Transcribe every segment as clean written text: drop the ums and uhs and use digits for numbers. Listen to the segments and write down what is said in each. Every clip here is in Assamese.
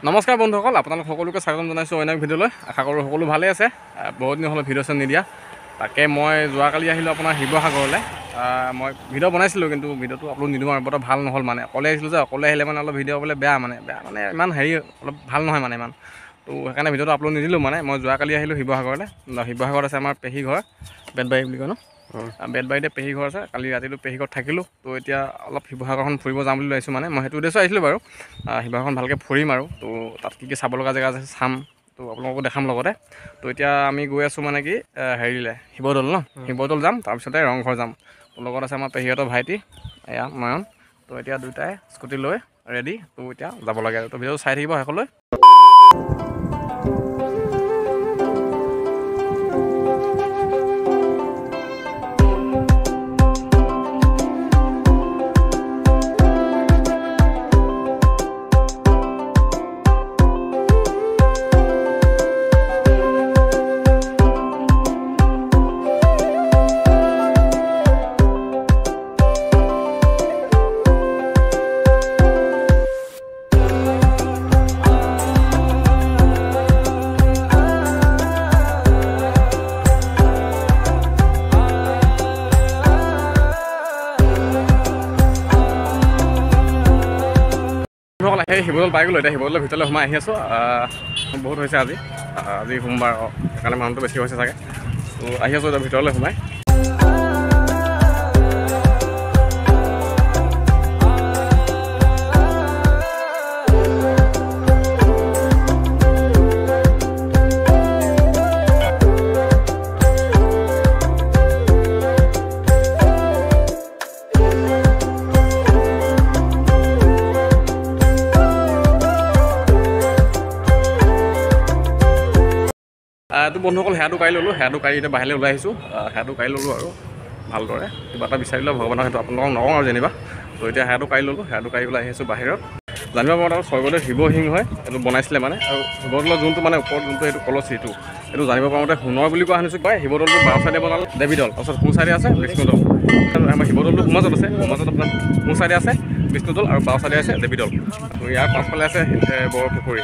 নমস্কাৰ বন্ধুসকল, আপোনালোক সকলোকে স্বাগতম জনাইছোঁ অন্য এক ভিডিঅ'লৈ। আশা কৰোঁ সকলো ভালে আছে। বহুত দিন হ'লে ভিডিঅ' চেন নিদিয়া। তাকে মই যোৱাকালি আহিলোঁ আপোনাৰ শিৱসাগৰলৈ। মই ভিডিঅ' বনাইছিলোঁ, কিন্তু ভিডিঅ'টো আপলোড নিদিওঁ আৰু বৰ ভাল নহ'ল। মানে অকলে আহিছিলোঁ যে, অকলে আহিলে মানে অলপ ভিডিঅ' বোলে বেয়া মানে ইমান হেৰি অলপ ভাল নহয় মানে ইমান। তো সেইকাৰণে ভিডিঅ'টো আপলোড নিদিলোঁ। মানে মই যোৱাকালি আহিলোঁ শিৱসাগৰলৈ। শিৱসাগৰত আছে আমাৰ পেহী ঘৰ, বেতবাৰী বুলি কয় ন। বেতবাৰীতে পেহী ঘৰ আছে। কালি ৰাতিটো পেহী ঘৰত থাকিলোঁ। তো এতিয়া অলপ শিৱসাগৰখন ফুৰিব যাম বুলি ভাবিছোঁ। মানে মই সেইটো উদ্দেশ্যে আহিছিলোঁ বাৰু। শিৱসাগৰখন ভালকৈ ফুৰিম আৰু তো তাত কি চাব লগা জেগা আছে চাম, তো আপোনালোককো দেখাম লগতে। তো এতিয়া আমি গৈ আছোঁ মানে কি হেৰিলৈ, শিৱদৌল ন। শিৱদৌল যাম, তাৰপিছতে ৰংঘৰ যাম। তো লগত আছে আমাৰ পেহীহঁতৰ ভাইটি এয়া নয়ন। তো এতিয়া দুয়োটাই স্কুটি লৈ ৰেডি। তো এতিয়া যাব লাগে আৰু তো ভিডিঅ'টো চাই থাকিব শেষলৈ। সেই শিৱদৌল পাই গ'লোঁ। এতিয়া শিৱদৌলৰ ভিতৰলৈ সোমাই আহি আছোঁ। বহুত হৈছে আজি সোমবাৰ, সেইকাৰণে মানুহটো বেছি হৈছে চাগে। তো আহি আছোঁ এতিয়া ভিতৰলৈ সোমাই। তো বন্ধুসকল সেয়াটো কাঢ়ি ল'লোঁ। সেয়াটো কাঢ়ি এতিয়া বাহিৰলৈ ওলাই আহিছোঁ। সেয়াটো কাঢ়ি ল'লোঁ আৰু ভালদৰে কিবা এটা বিচাৰিলে ভগৱানৰ সেইটো আপোনালোকক নকওঁ আৰু যেনিবা। তো এতিয়া সেয়াটো কাঢ়ি ল'লোঁ। সেয়াটো কাঢ়ি পেলাই আহি আছোঁ বাহিৰত। জানিব পাৰোঁ আৰু স্বৰ্গদেউ শিৱসিংহই হয় এইটো বনাইছিলে মানে। আৰু শিৱদৌলৰ যোনটো মানে ওপৰত যোনটো এইটো কলচীটো, এইটো জানিব পাৰোঁতে সোণৰ বুলি কোৱা শুনিছোঁ পায়। শিৱদৌলটো বাওঁ চাইডে বনালে দেৱীদৌল, তাৰপিছত সোঁ চাইডে আছে বিষ্ণুদৌল। আমাৰ শিৱদৌলটো সোঁমাজত আছে, সোঁমাজত আপোনাৰ সোঁ চাইডে আছে বিষ্ণুদৌল আৰু বাওঁ চাইডে আছে দেৱীদৌল। তো ইয়াৰ পাছফালে আছে বৰপুখুৰী,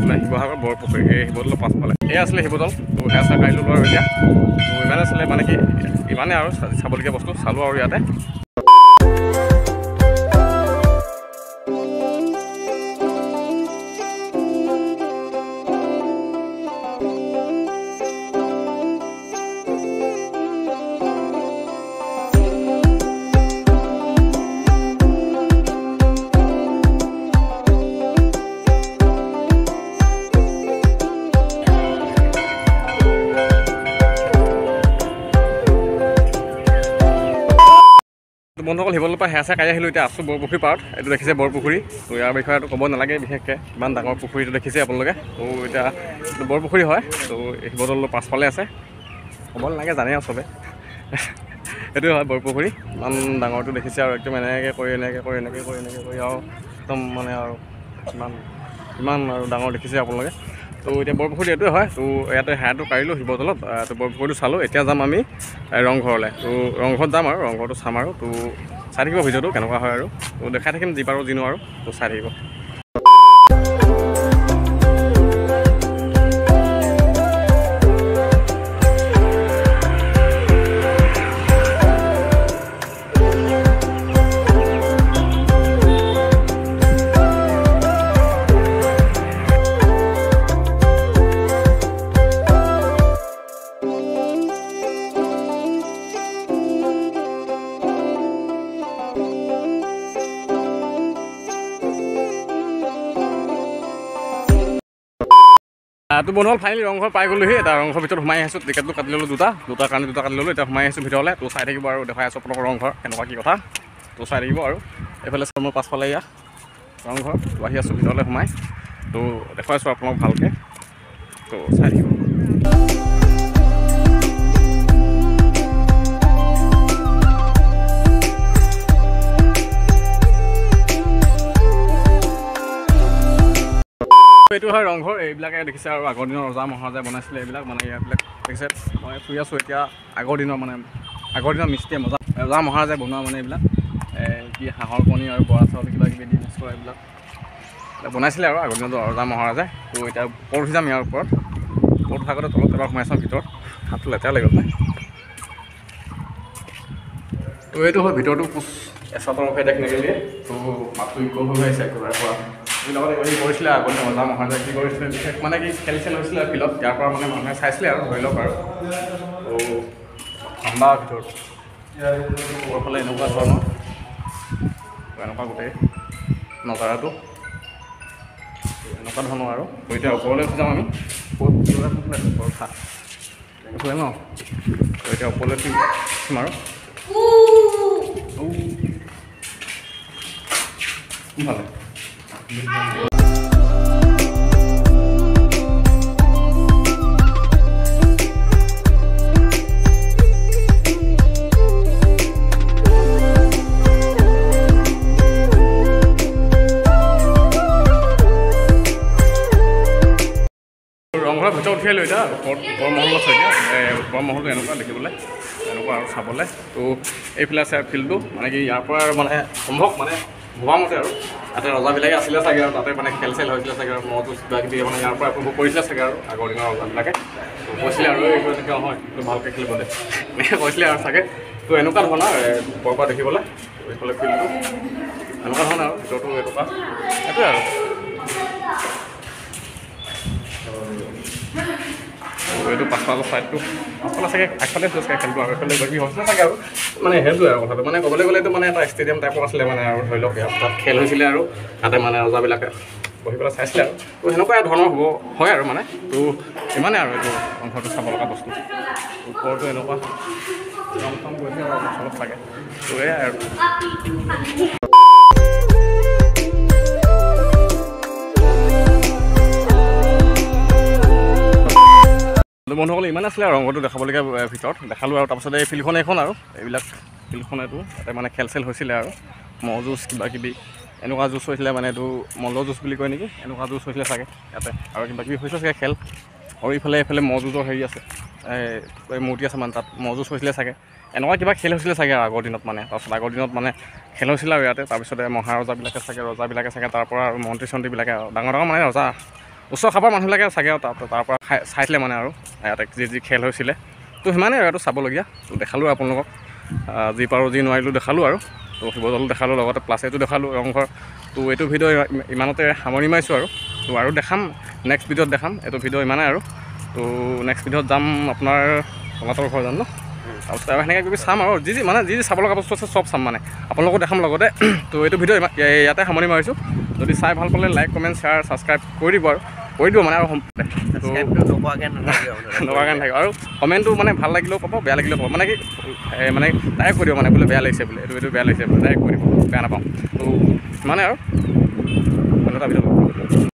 মানে শিৱসাগৰ বৰপুখুৰী। এই শিৱদৌলৰ পাছফালে এই আছিলে শিৱদৌল। তো সেয়া চাই কাঢ়ি ল'লোঁ আৰু এতিয়া। তো ইমানে আছিলে মানে কি ইমানেই আৰু চাবলগীয়া বস্তু চালোঁ আৰু ইয়াতে। বন্ধুসকল শিৱদৌলৰ পৰা সেয়া চাই কাঢ়ি আহিলোঁ। এতিয়া আছোঁ বৰপুখুৰী পাৰত। এইটো দেখিছে বৰপুখুৰী। তো ইয়াৰ বিষয়েতো ক'ব নালাগে বিশেষকৈ, ইমান ডাঙৰ পুখুৰীটো দেখিছে আপোনালোকে। তো এতিয়া এইটো বৰপুখুৰী হয়। তো শিৱদৌলৰ পাছফালে আছে, ক'ব নালাগে জানে আৰু চবে। সেইটোৱে হয় বৰপুখুৰী। ইমান ডাঙৰটো দেখিছে আৰু একদম এনেকৈ কৰি আৰু একদম মানে আৰু ইমান আৰু ডাঙৰ দেখিছে আপোনালোকে। তো এতিয়া বৰপুখুৰী এইটোৱে হয়। তো ইয়াতে সেয়াটো কাঢ়িলোঁ শিৱদৌলত। তো বৰপুখুৰীটো চালোঁ। এতিয়া যাম আমি ৰংঘৰলৈ। তো ৰংঘৰত যাম আৰু ৰংঘৰটো চাম আৰু। তো চাই থাকিব ভিডিঅ'টো কেনেকুৱা হয় আৰু। তো দেখাই থাকিম যি পাৰোঁ যি নোৱাৰোঁ। তো চাই থাকিব। তো বন্ধুসকল ফাইনেলি ৰংঘৰ পাই গ'লোহি। এটা ৰংঘৰ ভিতৰত সোমাই আহিছোঁ। টিকেটটো কাটি ল'লোঁ দুটাৰ কাৰণে দুটা কাটি ল'লোঁ। এতিয়া সোমাই আহিছোঁ ভিতৰলৈ। তো চাই থাকিব আৰু দেখাই আছোঁ আপোনালোকৰ ৰংঘৰ কেনেকুৱা কি কথা। তো চাই থাকিব আৰু এইফালে চাওঁ মোৰ পাছফালে এয়া ৰংঘৰ। তো আহি আছোঁ ভিতৰলৈ সোমাই। তো দেখুৱাইছোঁ আপোনালোক ভালকৈ। তো চাই থাকিব। এইটো হয় ৰংঘৰ। এইবিলাকে দেখিছে আৰু আগৰ দিনৰ ৰজা মহাৰজাই বনাইছিলে এইবিলাক, মানে ইয়াবিলাক দেখিছে। মই ফুৰি আছোঁ এতিয়া আগৰ দিনৰ মিস্ত্ৰীয়ে মজা ৰজা মহাৰজাই বনোৱা মানে এইবিলাক কি হাঁহৰ কণী আৰু বৰা চাউল কিবা কিবি দি মিক্স কৰা এইবিলাক বনাইছিলে আৰু আগৰ দিনত ৰজা মহাৰাজাই। তো এতিয়া ওপৰত উঠি যাম ইয়াৰ ওপৰত। ওপৰত থাকোঁতে তলত এবাৰ সোমাই চাওঁ ভিতৰত, হাতটো লেতেৰা লাগি গ'ল। তো এইটো হয় ভিতৰটো কোচ এচা তৰফে দেখ নেগেলিয়ে। তো মাতটো ইক হৈ আহিছে একেবাৰে পৰা। এইবিলাকত হেৰি কৰিছিলে আগতে ৰজা মহাৰাজাই কি কৰিছিলে, বিশেষ মানে কি খেল চেল হৈছিলে ফিল্ডত, ইয়াৰ পৰা মানে মানুহে চাইছিলে আৰু ধৰি লওক আৰু। তো ঠাণ্ডা ভিতৰত ওপৰফালে এনেকুৱা ধৰণৰ, এনেকুৱা গোটেই নজাৰাটো এনেকুৱা ধৰণৰ আৰু। এতিয়া ওপৰলৈ উঠি যাম আমি, উঠা উঠিলে ন। এতিয়া ওপৰলৈ উঠিম আৰু ভালে ৰংঘৰৰ ভিতৰত উঠি আহিলোঁ এতিয়া। ওপৰ মহল আছে এতিয়া, ওপৰ মহলটো এনেকুৱা দেখিবলৈ, এনেকুৱা আৰু চাবলৈ। তো এইফালে আছে ফিল্ডটো, মানে কি ইয়াৰ পৰা মানে সম্ভৱ মানে ভবা মতে আৰু তাতে ৰজাবিলাকে আছিলে চাগে আৰু তাতে মানে খেল চেল হৈছিলে চাগে আৰু মহটো কিবা কিবি মানে ইয়াৰ পৰা উপভোগ কৰিছিলে চাগে আৰু আগৰ দিনৰ ৰজাবিলাকে। তো কৈছিলে আৰু এইবোৰ এনেকৈ নহয় তো ভালকৈ খেলিব দে এনেকৈ কৈছিলে আৰু চাগে। তো এনেকুৱা ধৰণৰ ওপৰৰ পৰা দেখিবলৈ, এইফালে ফিল্ডটো এনেকুৱা ধৰণৰ আৰু ভিতৰটো এনেকুৱা এইটোৱে আৰু। এইটো পাছফালৰ ছাইডটো পাছফালে চাগে আগফালে চাগে খেলটো আৰু এইফালে বাকী হৈছিলে চাগে আৰু মানে সেইটোৱে আৰু কথাটো। মানে ক'বলৈ গ'লে এইটো মানে এটা ষ্টেডিয়াম টাইপৰ আছিলে মানে আৰু ধৰি লওক তাত খেল হৈছিলে আৰু তাতে মানে ৰজাবিলাকে বহি পেলাই চাইছিলে আৰু। তো সেনেকুৱা ধৰণৰ হয় আৰু মানে। তো ইমানেই আৰু এইটো অংশটো চাব লগা বস্তু। ওপৰটো এনেকুৱা ৰং চং গৈছে আৰু অলপ চাগে। তো এয়াই আৰু। বন্ধুসকল ইমান আছিলে আৰু ৰংঘৰটো দেখাবলগীয়া ভিতৰত দেখালোঁ আৰু তাৰপিছতে এই ফিল্ডখন এইখন আৰু এইবিলাক ফিল্ডখন এইটো তাতে মানে খেল চেল হৈছিলে আৰু ম'হ যুঁজ কিবা কিবি এনেকুৱা যুঁজ হৈছিলে, মানে এইটো মল্ল যুঁজ বুলি কয় নেকি, এনেকুৱা যুঁজ হৈছিলে চাগে ইয়াতে আৰু কিবা কিবি হৈছিলে চাগে খেল। আৰু এইফালে ম'হ যুঁজৰ হেৰি আছে, এই মূৰ্তি আছে মানে তাত ম'হ যুঁজ হৈছিলে চাগে, এনেকুৱা কিবা খেল হৈছিলে চাগে আৰু আগৰ দিনত মানে। তাৰপিছত আগৰ দিনত মানে খেল হৈছিলে আৰু ইয়াতে। তাৰপিছতে মহাৰজাবিলাকে চাগে ৰজাবিলাকে চাগে তাৰপৰা আৰু মন্ত্ৰী চন্ত্ৰীবিলাকে আৰু ডাঙৰ মানে ৰজা উচ্চ খাপৰ মানুহবিলাকে চাগে আৰু তাৰপৰা চাইছিলে মানে আৰু ইয়াতে যি খেল হৈছিলে। তো সিমানেই আৰু এইটো চাবলগীয়া। তো দেখালোঁ আপোনালোকক, যি পাৰোঁ যি নোৱাৰিলোঁ দেখালোঁ আৰু। তো শিৱদৌল দেখালোঁ, লগতে প্লাছ এইটো দেখালোঁ ৰংঘৰ। তো এইটো ভিডিঅ' ইমানতে সামৰণি মাৰিছোঁ আৰু। তো আৰু দেখাম নেক্সট ভিডিঅ'ত দেখাম। এইটো ভিডিঅ' ইমানেই আৰু। তো নেক্সট ভিডিঅ'ত যাম আপোনাৰ তলাতল ঘৰ যাম ন। তাৰপিছত আৰু সেনেকৈ কিবি চাম আৰু যি চাব লগা বস্তু আছে চব চাম মানে আপোনালোকক দেখাম লগতে। তো এইটো ভিডিঅ' ইয়াতে সামৰণি মাৰিছোঁ। যদি চাই ভাল পালে লাইক কমেণ্ট শ্বেয়াৰ ছাবস্ক্ৰাইব কৰি দিব আৰু মানে আৰু নকৰাকৈ নাথাকিব। আৰু কমেণ্টটো মানে ভাল লাগিলেও পাব, বেয়া লাগিলেও পাব, মানে কি মানে ডাইৰেক্ট কৈ দিব মানে বোলে বেয়া লাগিছে বোলে, এইটো বেয়া লাগিছে বোলে ডাইৰেক্ট কৈ দিব, বেয়া নাপাওঁ। তো সিমানে আৰু এটা ভিডিঅ'